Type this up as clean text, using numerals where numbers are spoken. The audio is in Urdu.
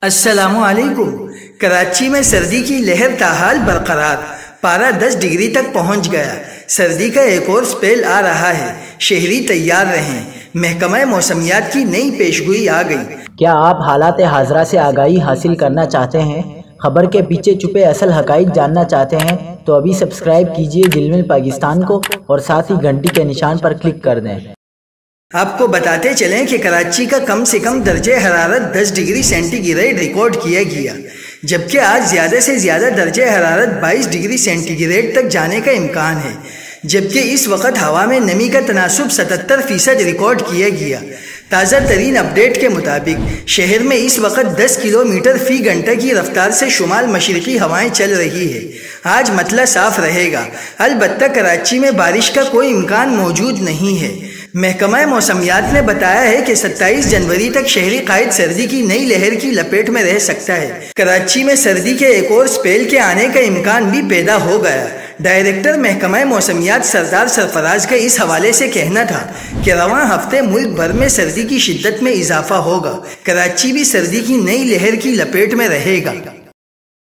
السلام علیکم۔ کراچی میں سردی کی لہر تاحال برقرار، پارہ 10 ڈگری تک پہنچ گیا۔ سردی کا ایک اور سپیل آ رہا ہے، شہری تیار رہیں۔ محکمہ موسمیات کی نئی پیشگوئی آ گئی۔ کیا آپ حالات حاضرہ سے آگاہی حاصل کرنا چاہتے ہیں؟ خبر کے پیچھے چھپے اصل حقائق جاننا چاہتے ہیں تو ابھی سبسکرائب کیجئے جلمل پاکستان کو اور ساتھ ہی گھنٹی کے نشان پر کلک کر دیں۔ آپ کو بتاتے چلیں کہ کراچی کا کم سے کم درجہ حرارت 10 ڈگری سینٹی گریڈ ریکارڈ کیا گیا، جبکہ آج زیادہ سے زیادہ درجہ حرارت 22 ڈگری سینٹی گریڈ تک جانے کا امکان ہے، جبکہ اس وقت ہوا میں نمی کا تناسب 77% ریکارڈ کیا گیا۔ تازہ ترین اپڈیٹ کے مطابق شہر میں اس وقت 10 کلومیٹر فی گھنٹہ کی رفتار سے شمال مشرقی ہوائیں چل رہی ہے۔ آج مطلع صاف رہے گا، البتہ کراچی میں بارش کا کوئی امکان موجود نہیں ہے۔ محکمہ موسمیات نے بتایا ہے کہ 27 جنوری تک شہری قائد سردی کی نئی لہر کی لپیٹ میں رہ سکتا ہے۔ کراچی میں سردی کے ایک اور سپیل کے آنے کا امکان بھی پیدا ہو گیا۔ ڈائریکٹر محکمہ موسمیات سردار سرفراز کا اس حوالے سے کہنا تھا کہ رواں ہفتے ملک بھر میں سردی کی شدت میں اضافہ ہوگا۔ کراچی بھی سردی کی نئی لہر کی لپیٹ میں رہے گا۔